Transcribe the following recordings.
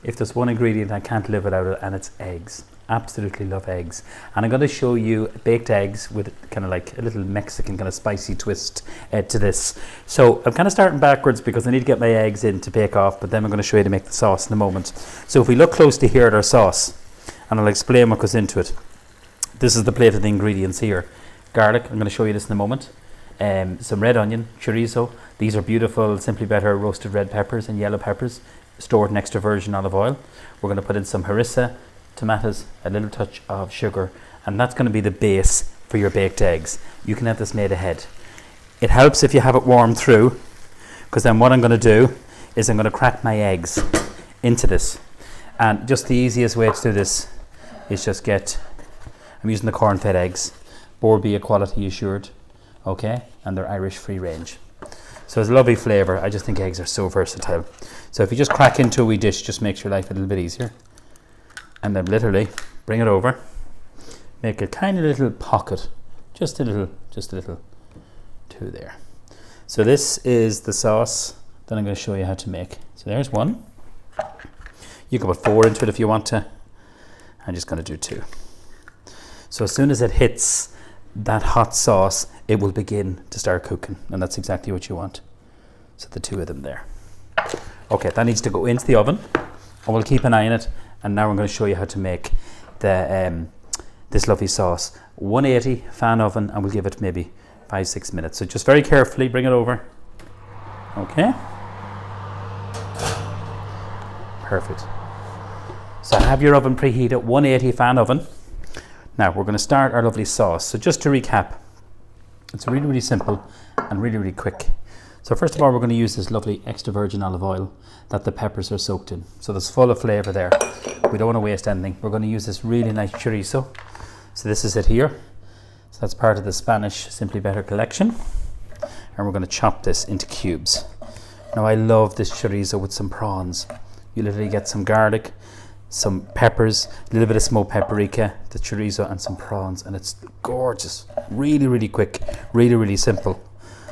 If there's one ingredient I can't live without it, and it's eggs. Absolutely love eggs. And I'm going to show you baked eggs with kind of like a little Mexican kind of spicy twist to this. So I'm kind of starting backwards because I need to get my eggs in to bake off, but then I'm going to show you to make the sauce in a moment. So if we look closely here at our sauce, and I'll explain what goes into it. This is the plate of the ingredients here. Garlic, I'm going to show you this in a moment. Some red onion, chorizo. These are beautiful, Simply Better roasted red peppers and yellow peppers, stored in extra virgin olive oil. We're going to put in some harissa, tomatoes, a little touch of sugar, and that's going to be the base for your baked eggs. You can have this made ahead. It helps if you have it warm through, because then what I'm going to do is I'm going to crack my eggs into this. And just the easiest way to do this is just I'm using the corn-fed eggs, Borbia quality assured, okay, and they're Irish free range. So it's a lovely flavour. I just think eggs are so versatile. So if you just crack into a wee dish, just makes your life a little bit easier. And then literally bring it over, make a tiny little pocket, just a little to there. So this is the sauce that I'm going to show you how to make. So there's one. You can put 4 into it if you want to. I'm just going to do 2. So as soon as it hits that hot sauce, it will begin to start cooking, and that's exactly what you want. So the 2 of them there. Okay, that needs to go into the oven, and we'll keep an eye on it. And now I'm going to show you how to make the this lovely sauce. 180 fan oven, and we'll give it maybe 5-6 minutes. So just very carefully bring it over. Okay. Perfect. So have your oven preheated, 180 fan oven. Now we're going to start our lovely sauce. So just to recap, it's really, really simple and really, really quick. So first of all, we're going to use this lovely extra virgin olive oil that the peppers are soaked in. So there's full of flavour there. We don't want to waste anything. We're going to use this really nice chorizo. So this is it here. So that's part of the Spanish Simply Better collection. And we're going to chop this into cubes. Now I love this chorizo with some prawns. You literally get some garlic, some peppers, a little bit of smoked paprika, the chorizo, and some prawns, and it's gorgeous. Really, really quick, really, really simple.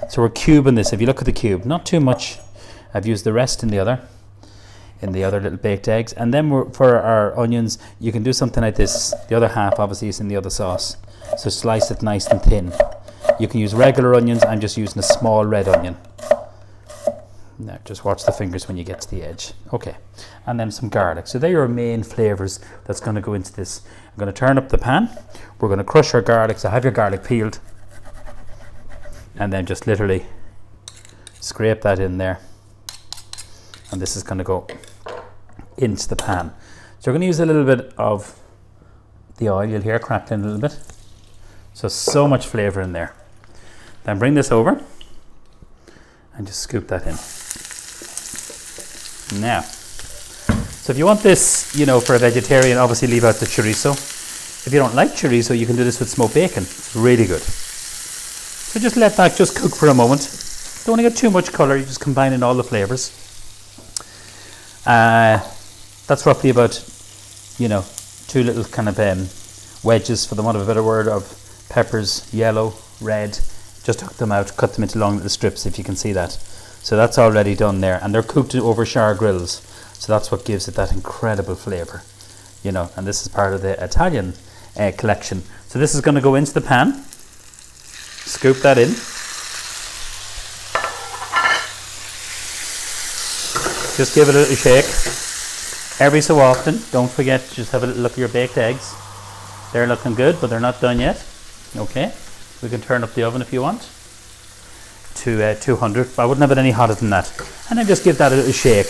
So we're cubing this. If you look at the cube, not too much. I've used the rest in the other little baked eggs. And then for our onions, you can do something like this. The other half obviously is in the other sauce. So slice it nice and thin. You can use regular onions. I'm just using a small red onion. Now just watch the fingers when you get to the edge. Okay, and then some garlic. So they're your main flavors that's going to go into this. I'm going to turn up the pan. We're going to crush our garlic. So have your garlic peeled, and then just literally scrape that in there. And this is going to go into the pan. So we're going to use a little bit of the oil. You'll hear it crackling a little bit. So much flavor in there. Then bring this over and just scoop that in. Now, so if you want this, for a vegetarian, obviously leave out the chorizo. If you don't like chorizo, you can do this with smoked bacon. It's really good. So just let that just cook for a moment. Don't want to get too much colour, you're just combining all the flavours. That's roughly about, 2 little kind of wedges, for the want of a better word, of peppers, yellow, red. Just took them out, cut them into long little strips, if you can see that. So that's already done there, and they're cooked over char grills. So that's what gives it that incredible flavour, and this is part of the Italian collection. So this is going to go into the pan. Scoop that in. Just give it a little shake. Every so often, don't forget to just have a little look at your baked eggs. They're looking good, but they're not done yet. Okay, we can turn up the oven if you want to 200. I wouldn't have it any hotter than that. And then just give that a little shake.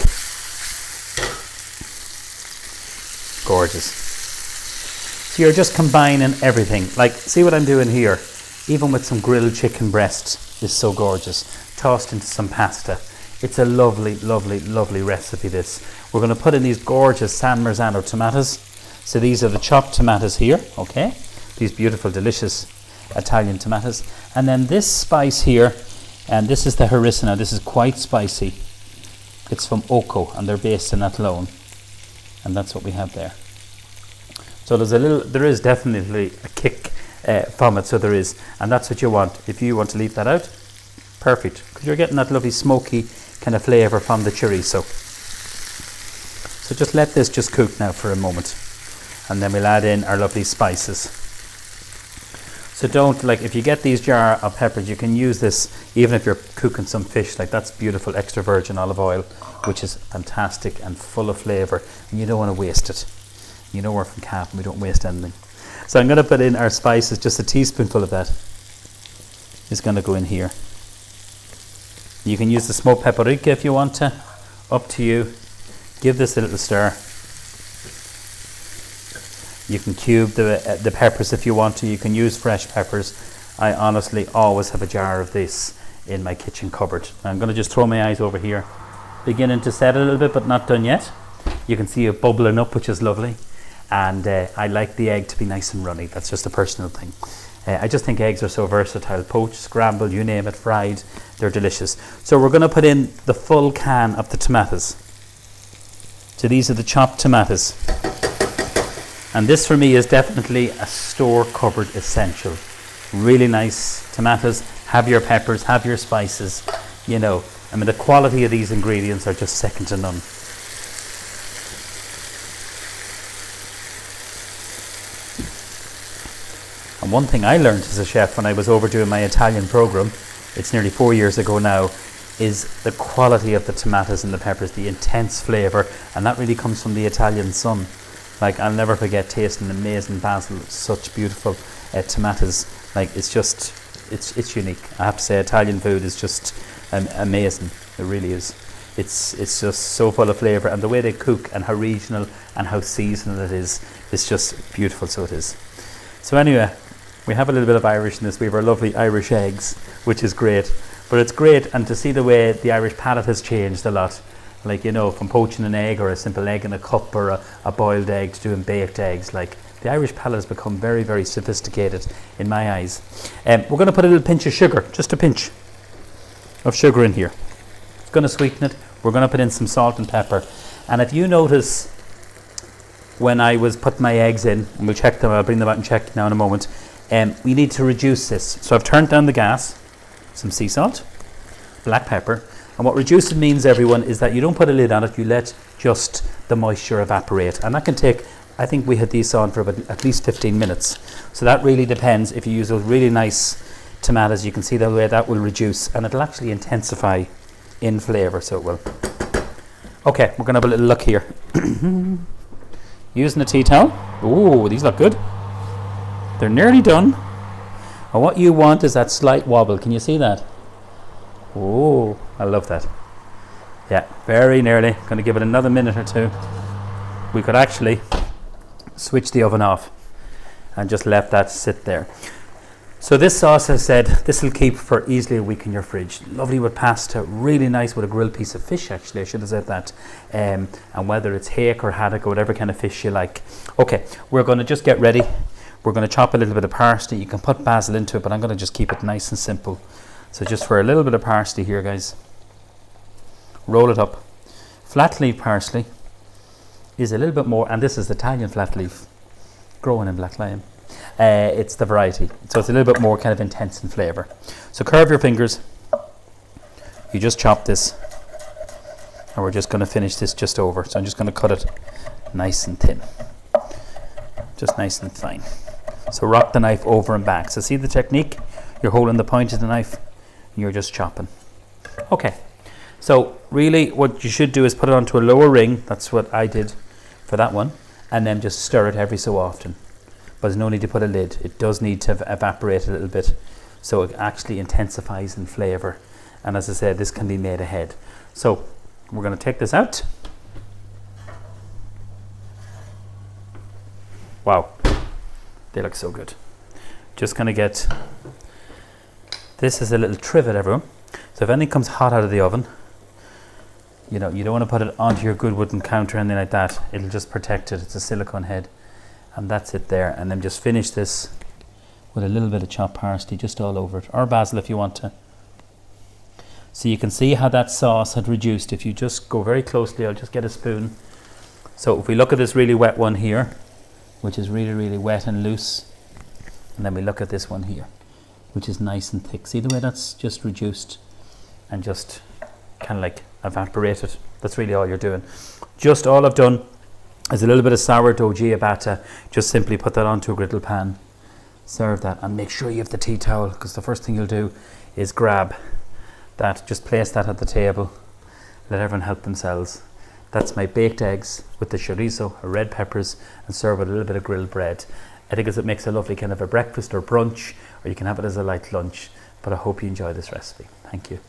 Gorgeous. So you're just combining everything. Like, see what I'm doing here? Even with some grilled chicken breasts, is so gorgeous. Tossed into some pasta. It's a lovely, lovely, lovely recipe, this. We're going to put in these gorgeous San Marzano tomatoes. So these are the chopped tomatoes here, okay? These beautiful, delicious Italian tomatoes. And then this spice here, and this is the harissa. Now this is quite spicy. It's from Occo, and they're based in Athlone. And that's what we have there. So there is definitely a kick from it, so there is. And that's what you want. If you want to leave that out, perfect. Because you're getting that lovely smoky kind of flavour from the chorizo. So So just let this just cook now for a moment, and then we'll add in our lovely spices. So don't, like, if you get these jar of peppers, you can use this even if you're cooking some fish. Like, that's beautiful extra virgin olive oil, which is fantastic and full of flavour, and you don't want to waste it. You know we're from Cap and we don't waste anything. So I'm going to put in our spices. Just a teaspoonful of that is going to go in here. You can use the smoked paprika if you want to, up to you. Give this a little stir. You can cube the peppers if you want to. You can use fresh peppers. I honestly always have a jar of this in my kitchen cupboard. I'm going to just throw my eyes over here. Beginning to set a little bit, but not done yet. You can see it bubbling up, which is lovely. And I like the egg to be nice and runny. That's just a personal thing. I just think eggs are so versatile. Poached, scrambled, you name it, fried. They're delicious. So we're going to put in the full can of the tomatoes. So these are the chopped tomatoes. And this for me is definitely a store cupboard essential. Really nice tomatoes. Have your peppers, have your spices. You know, I mean, the quality of these ingredients are just second to none. And one thing I learned as a chef when I was over doing my Italian program, it's nearly 4 years ago now, is the quality of the tomatoes and the peppers, the intense flavour, and that really comes from the Italian sun. Like, I'll never forget tasting amazing basil, such beautiful tomatoes. Like, it's just, it's unique. I have to say, Italian food is just amazing. It really is. It's just so full of flavour, and the way they cook and how regional and how seasonal it is, it's just beautiful. So it is. So anyway, we have a little bit of Irish in this. We have our lovely Irish eggs, which is great. But it's great, and to see the way the Irish palate has changed a lot. Like, you know, from poaching an egg or a simple egg in a cup or a boiled egg to doing baked eggs. Like, the Irish palate has become very, very sophisticated in my eyes. We're going to put a little pinch of sugar, just a pinch of sugar in here. It's going to sweeten it. We're going to put in some salt and pepper. And if you notice, when I was putting my eggs in, and we'll check them, I'll bring them out and check now in a moment, we need to reduce this. So I've turned down the gas, some sea salt, black pepper. And what reduce it means, everyone, is that you don't put a lid on it, you let just the moisture evaporate. And that can take, I think we had these on for about at least 15 minutes. So that really depends. If you use those really nice tomatoes, you can see the way that will reduce, and it'll actually intensify in flavour, so it will. Okay, we're going to have a little look here. Using a tea towel. Ooh, these look good. They're nearly done. And what you want is that slight wobble. Can you see that? Oh, I love that. Yeah, very nearly. Going to give it another minute or two. We could actually switch the oven off and just let that sit there. So this sauce, as I said, this will keep for easily a week in your fridge. Lovely with pasta, really nice with a grilled piece of fish, actually. I should have said that. And whether it's hake or haddock or whatever kind of fish you like. Okay, we're going to just get ready. We're going to chop a little bit of parsley. You can put basil into it, but I'm going to just keep it nice and simple. So just for a little bit of parsley here, guys. Roll it up. Flat leaf parsley is a little bit more, and this is Italian flat leaf, growing in Black Lion. It's the variety, so it's a little bit more kind of intense in flavour. So curve your fingers. You just chop this, and we're just going to finish this just over. So I'm just going to cut it nice and thin, just nice and fine. So rock the knife over and back. So see the technique? You're holding the point of the knife, and you're just chopping. Okay, so really what you should do is put it onto a lower ring. That's what I did for that one, and then just stir it every so often. But there's no need to put a lid. It does need to evaporate a little bit, so it actually intensifies in flavour. And as I said, this can be made ahead. So we're going to take this out. Wow, they look so good. Just going to get, this is a little trivet, everyone. So if anything comes hot out of the oven, you know, you don't want to put it onto your good wooden counter or anything like that. It'll just protect it. It's a silicone head. And that's it there. And then just finish this with a little bit of chopped parsley just all over it, or basil if you want to. So you can see how that sauce had reduced. If you just go very closely, I'll just get a spoon. So if we look at this really wet one here, which is really, really wet and loose, and then we look at this one here, which is nice and thick. See the way that's just reduced and just kind of like evaporated. That's really all you're doing. just all I've done is a little bit of sourdough ciabatta. Just simply put that onto a griddle pan, serve that, and make sure you have the tea towel, because the first thing you'll do is grab that, just place that at the table, let everyone help themselves. That's my baked eggs with the chorizo, red peppers, and serve with a little bit of grilled bread. I think it makes a lovely kind of a breakfast or brunch, or you can have it as a light lunch. But I hope you enjoy this recipe. Thank you.